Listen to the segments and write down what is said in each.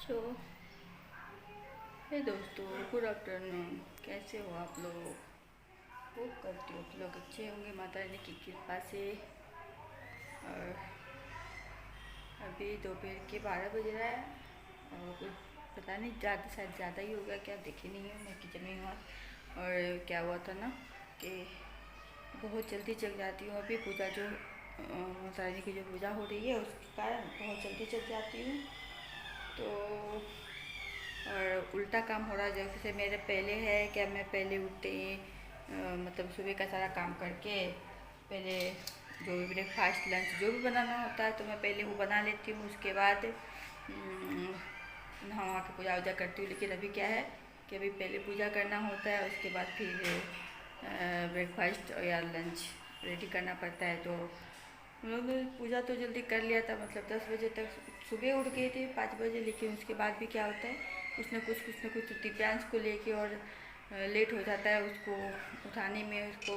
सो हे दोस्तों, good afternoon. कैसे हो आप लोग? होप करती हो आप लोग अच्छे होंगे माता रानी की कृपा से। और अभी दोपहर के 12 बज रहा है और कुछ पता नहीं, शायद ज़्यादा ही होगा क्या, देखे नहीं हूँ। मैं किचन में हूँ और क्या हुआ था ना कि बहुत जल्दी जग जाती हूँ। अभी पूजा जो माता रानी की जो पूजा हो रही है उसके कारण बहुत जल्दी जग जाती हूँ। तो और उल्टा काम हो रहा है। जैसे मेरे पहले है क्या, मैं पहले उठते ही मतलब सुबह का सारा काम करके पहले जो भी ब्रेकफास्ट लंच जो भी बनाना होता है तो मैं पहले वो बना लेती हूँ। उसके बाद नहा के पूजा वूजा करती हूँ। लेकिन अभी क्या है कि अभी पहले पूजा करना होता है, उसके बाद फिर ब्रेकफास्ट या लंच रेडी करना पड़ता है। तो हम लोग ने पूजा तो जल्दी कर लिया था, मतलब 10 बजे तक सुबह उठ गई थी 5 बजे। लेकिन उसके बाद भी क्या होता है, कुछ न कुछ दिव्यांश को लेके और लेट हो जाता है उसको उठाने में। उसको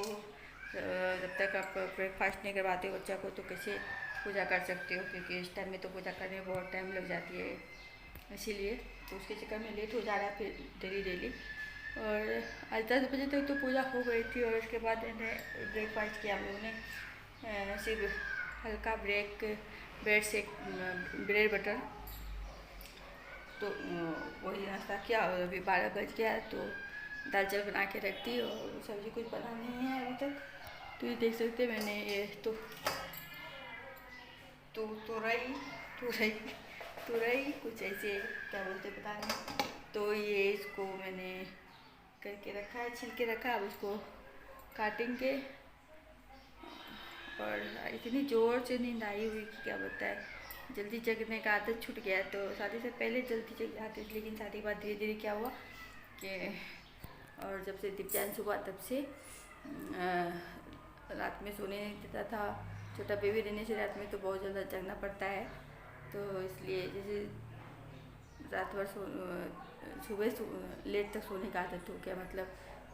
जब तक आप ब्रेकफास्ट नहीं करवाते हो बच्चा को तो कैसे पूजा कर सकते हो, क्योंकि इस टाइम में तो पूजा करने में बहुत टाइम लग जाती है। इसीलिए तो उसके चक्कर में लेट हो जा रहा है फिर डेली। और आज 10 बजे तक तो पूजा हो गई थी। और उसके बाद ब्रेकफास्ट किया हम लोगों ने, सिर्फ हल्का ब्रेड से ब्रेड बटर। तो वही नाश्ता किया। और अभी 12 बज गया है तो दाल चावल बना के रख दी और सब्ज़ी कुछ बना नहीं है अभी तक। तो ये देख सकते हैं मैंने ये तो तुरई तुरई कुछ ऐसे क्या बोलते पता नहीं। तो ये इसको मैंने करके रखा है, छिल के रखा है। अब उसको काटेंगे। और इतनी ज़ोर से नींद आई हुई कि क्या बताए, जल्दी जगने का आदत छूट गया। तो शादी से पहले जल्दी जग जाती थी, लेकिन शादी के बाद धीरे धीरे क्या हुआ कि और जब से दिव्यांश हुआ तब से रात में सोने नहीं देता था। छोटा बेबी रहने से रात में तो बहुत ज़्यादा जगना पड़ता है। तो इसलिए जैसे रात भर सुबह लेट तक सोने का आदत हो गया, मतलब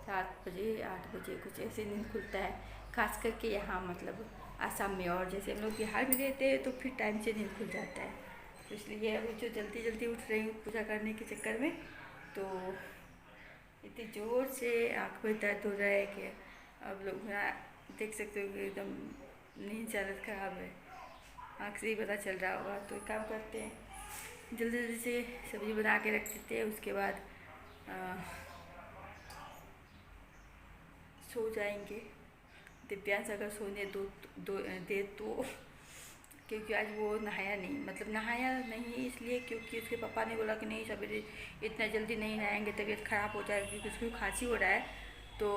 7 बजे 8 बजे कुछ ऐसे नींद खुलता है। खास करके यहाँ मतलब आसाम में, और जैसे हम लोग बिहार में रहते हैं तो फिर टाइम से नींद खुल जाता है। तो इसलिए अभी जो जल्दी जल्दी उठ रही हूँ पूजा करने के चक्कर में, तो इतनी ज़ोर से आँख में दर्द हो रहा है कि अब लोग देख सकते हो कि एकदम नींद से हालत ख़राब है। आँख से ही पता चल रहा होगा। तो एक काम करते हैं, जल्दी जल्दी से सब्ज़ी बना के रख देते हैं। उसके बाद सो जाएंगे। दिव्यांश अगर सोने दो दे तो, क्योंकि आज वो नहाया नहीं इसलिए क्योंकि उसके पापा ने बोला कि नहीं सवेरे इतना जल्दी नहीं नहाएंगे, तबीयत ख़राब हो जाएगी, क्योंकि उसकी खांसी हो रहा है। तो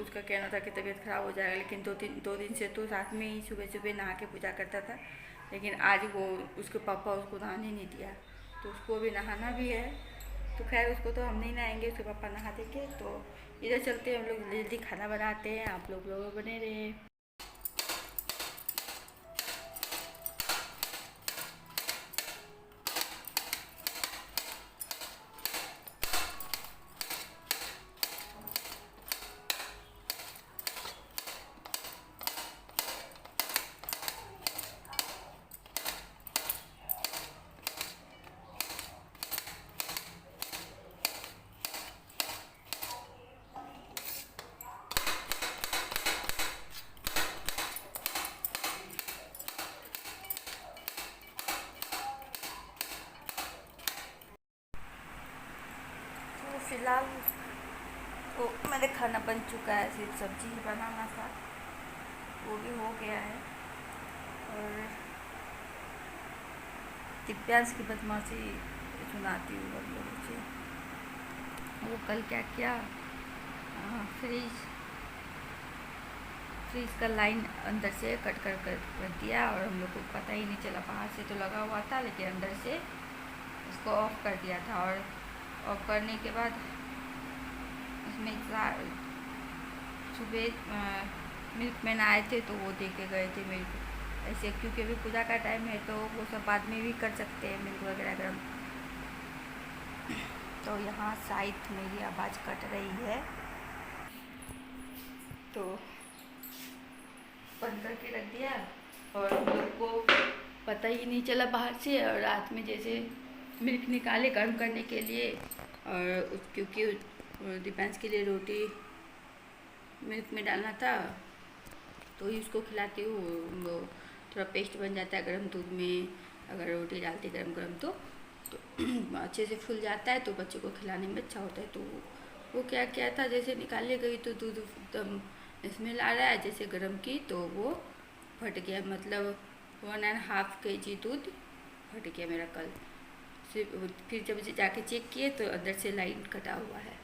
उसका कहना था कि तबीयत ख़राब हो जाएगा। लेकिन दो दिन से तो साथ में ही सुबह सुबह नहा के पूजा करता था। लेकिन आज वो उसके पापा उसको नहाने नहीं दिया, तो उसको भी नहाना भी है। तो खैर उसको तो हम नहीं नहाएंगे, उसके पापा नहा देंगे। तो इधर चलते हैं, हम लोग जल्दी जल्दी खाना बनाते हैं। आप लोग बने रहे। तो फिलहाल तो मेरे खाना बन चुका है, सिर्फ सब्जी ही बनाना था, वो भी हो गया है। और दिव्यांश की बदमाशी सुनाती हूँ आप लोगों से। वो कल क्या किया, फ्रिज का लाइन अंदर से कट कर दिया। और हम लोग को पता ही नहीं चला, बाहर से तो लगा हुआ था लेकिन अंदर से उसको ऑफ कर दिया था। और ऑफ करने के बाद उसमें सुबह मिल्क मैन आए थे तो वो दे के गए थे मिल्क ऐसे, क्योंकि अभी पूजा का टाइम है तो वो सब बाद में भी कर सकते हैं मिल्क वगैरह गर्म। तो यहाँ शायद मेरी आवाज़ कट रही है तो बंद करके रख दिया। और हम लोग को पता ही नहीं चला बाहर से। और रात में जैसे मिल्क निकाले गर्म करने के लिए, और क्योंकि दिपांश के लिए रोटी मिल्क में डालना था तो ही उसको खिलाती हूँ। वो थोड़ा पेस्ट बन जाता है गर्म दूध में, अगर रोटी डालती गर्म गर्म तो अच्छे से फूल जाता है, तो बच्चे को खिलाने में अच्छा होता है। तो वो क्या किया था, जैसे निकालने गई तो दूध एकदम स्मेल आ रहा है जैसे गर्म की, तो वो फट गया। मतलब 1.5 kg दूध फट गया मेरा कल। फिर जब जाके चेक किए तो अंदर से लाइन कटा हुआ है।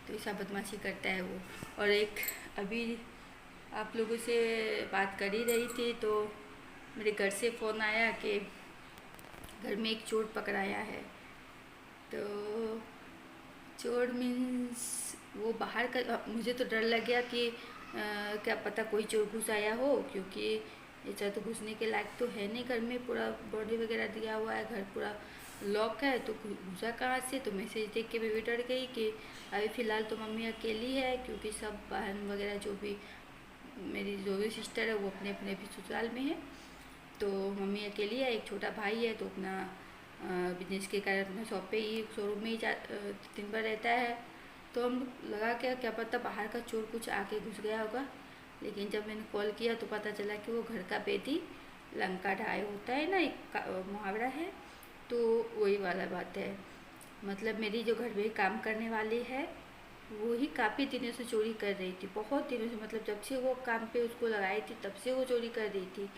तो ऐसा बदमाशी करता है वो। और एक अभी आप लोगों से बात कर ही रही थी तो मेरे घर से फ़ोन आया कि घर में एक चोर पकड़ाया है। तो चोर मीन्स वो बाहर का, मुझे तो डर लग गया कि क्या पता कोई चोर घुस आया हो, क्योंकि ऐसा तो घुसने के लायक तो है नहीं। घर में पूरा बॉडी वगैरह दिया हुआ है, घर पूरा लॉक है, तो घुसा कहाँ से। तो मैसेज देख के भी डर गई कि अभी फ़िलहाल तो मम्मी अकेली है, क्योंकि सब बहन वगैरह जो भी मेरी जो भी सिस्टर है वो अपने अपने भी ससुराल में है। तो मम्मी अकेली है, एक छोटा भाई है तो अपना बिजनेस के कारण अपना शॉप पे ही, शोरूम में ही दिन भर रहता है। तो हम लगा क्या पता बाहर का चोर कुछ आके घुस गया होगा। लेकिन जब मैंने कॉल किया तो पता चला कि वो घर का बेदी लंका ढाई होता है ना, एक मुहावरा है, तो वही वाला बात है। मतलब मेरी जो घर में काम करने वाली है वो ही काफ़ी दिनों से चोरी कर रही थी, बहुत दिनों से। मतलब जब से वो काम पे उसको लगाई थी तब से वो चोरी कर रही थी।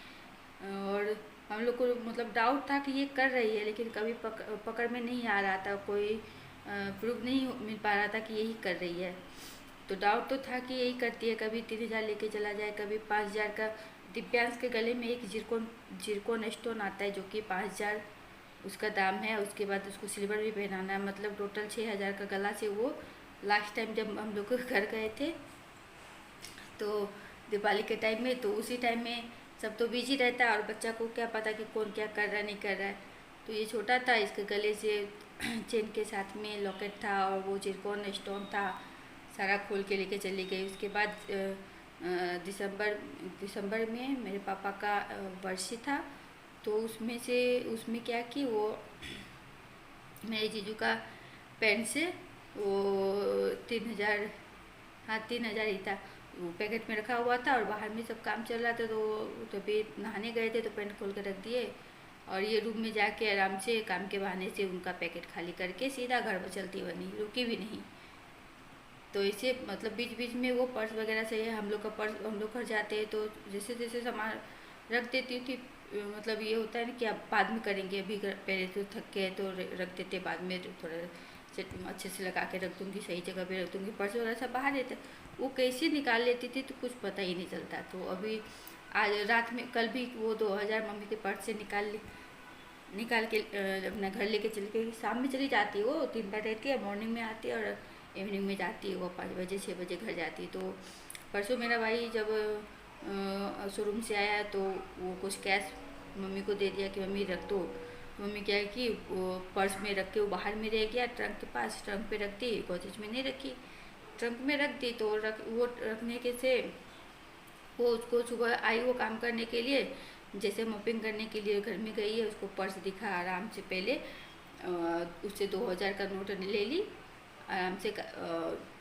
और हम लोग को मतलब डाउट था कि ये कर रही है, लेकिन कभी पकड़ में नहीं आ रहा था, कोई प्रूफ नहीं मिल पा रहा था कि यही कर रही है। तो डाउट तो था कि यही करती है, कभी 3,000 लेके चला जाए, कभी 5,000 का। दिव्यांश के गले में एक जिरकोन स्टोन आता है जो कि 5,000 उसका दाम है। उसके बाद उसको सिल्वर भी पहनाना है, मतलब टोटल 6,000 का गला से। वो लास्ट टाइम जब हम लोग घर गए थे तो दिवाली के टाइम में, तो उसी टाइम में सब तो बिजी रहता है और बच्चा को क्या पता कि कौन क्या कर रहा है नहीं कर रहा है। तो ये छोटा था, इसके गले से चेन के साथ में लॉकेट था और वो जिरकोन स्टोन था, सारा खोल के लेके चली गई। उसके बाद दिसंबर में मेरे पापा का बरसी था, तो उसमें क्या कि वो मेरे जीजू का पेन से वो 3,000, हाँ 3,000 ही था, वो पैकेट में रखा हुआ था। और बाहर में सब काम चल रहा था तो तभी नहाने गए थे तो पेंट खोल कर रख दिए, और ये रूम में जाके आराम से काम के बहाने से उनका पैकेट खाली करके सीधा घर पर चलती बनी, रुकी भी नहीं। तो इसे मतलब बीच बीच में वो पर्स वगैरह से है, हम लोग का पर्स, हम लोग घर जाते हैं तो जैसे जैसे सामान रख देती थी। मतलब ये होता है ना कि आप बाद में करेंगे, अभी पहले तो थक के तो रख देते, बाद में थोड़ा अच्छे से लगा के रख दूँगी, सही जगह पे रख दूँगी। पर्स वगैरह सब बाहर रहता, वो कैसे निकाल लेती थी तो कुछ पता ही नहीं चलता। तो अभी आज रात में, कल भी वो 2,000 मम्मी के पर्स से निकाल के अपना घर लेके चली गई। शाम में चली जाती है, वो 3 बार रहती है, मॉर्निंग में आती है और इवनिंग में जाती है। वो 5 बजे 6 बजे घर जाती है। तो परसों मेरा भाई जब शोरूम से आया तो वो कुछ कैश मम्मी को दे दिया कि मम्मी रख दो। मम्मी क्या है कि वो पर्स में रख के वो बाहर में रह गया, ट्रंक के पास, ट्रंक पे रख दी, कोचिज में नहीं रखी, ट्रंक में रख दी। तो वो रखने के से वो उसको सुबह आई वो काम करने के लिए, जैसे मॉपिंग करने के लिए घर में गई है, उसको पर्स दिखा आराम से, पहले उससे 2,000 का नोट ले ली, आराम से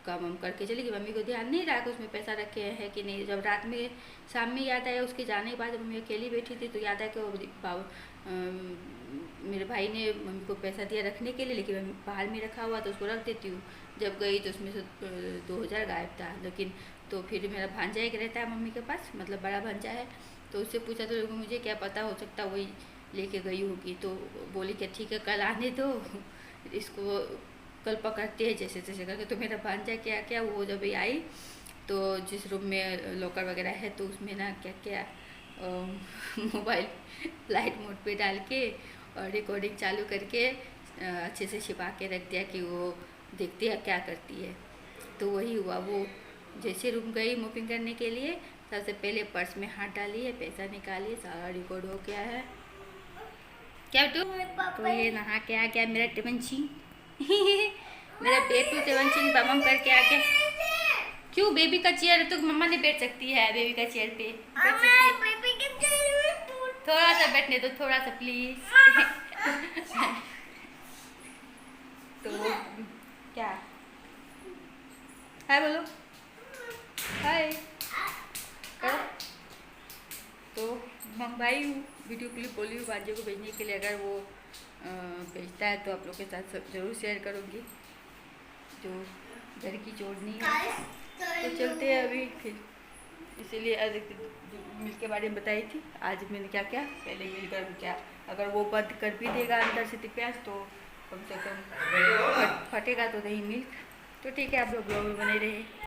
काम हम करके चली गई। मम्मी को ध्यान नहीं रहा कि उसमें पैसा रखे हैं कि नहीं। जब रात में शाम में याद आया उसके जाने के बाद, जब मम्मी अकेली बैठी थी तो याद आया कि वो मेरे भाई ने मम्मी को पैसा दिया रखने के लिए, लेकिन बाहर में रखा हुआ तो उसको रख देती हूँ। जब गई तो उसमें से 2,000 गायब था। लेकिन तो फिर मेरा भांजा एक रहता है मम्मी के पास, मतलब बड़ा भांजा है, तो उससे पूछा तो मुझे क्या पता, हो सकता वही लेके गई होगी। तो बोली कि ठीक है कल आने दो, इसको कल पकड़ते हैं जैसे तैसे करके। तो मेरा भांजा क्या वो जब आई तो जिस रूम में लॉकर वगैरह है तो उसमें ना क्या मोबाइल लाइट मोड पे डाल के और रिकॉर्डिंग चालू करके अच्छे से छिपा के रख दिया कि वो देखती है क्या करती है। तो वही हुआ, वो जैसे रूम गई मोपिंग करने के लिए, सबसे पहले पर्स में हाथ डाली है, पैसा निकाली, सारा रिकॉर्ड हो गया है। क्या तो ये नहा के आ गया मेरा टिमनची मेरा बेटू टिमनची बमम करके आ गया। क्यों? बेबी का चेयर तो मम्मा ने बैठ सकती है, बेबी का चेयर पे बैठ सकती है। थोड़ा सा बैठने दो, थोड़ा सा प्लीज हाय बोलो, हाय करो। तो मंगवाई हूँ, वीडियो क्लिप बोली हूँ बाजी को भेजने के लिए। अगर वो भेजता है तो आप लोग के साथ सब ज़रूर शेयर करूँगी। जो घर की जोड़नी है तो चलते हैं अभी फिर, इसीलिए मिल के बारे में बताई थी। आज मैंने क्या क्या पहले मिलकर क्या, अगर वो बंद कर भी देगा अंदर से प्याज तो कम से कम फटेगा तो नहीं मिल्क। तो ठीक है, आप लोग ब्लॉग में बने रहे।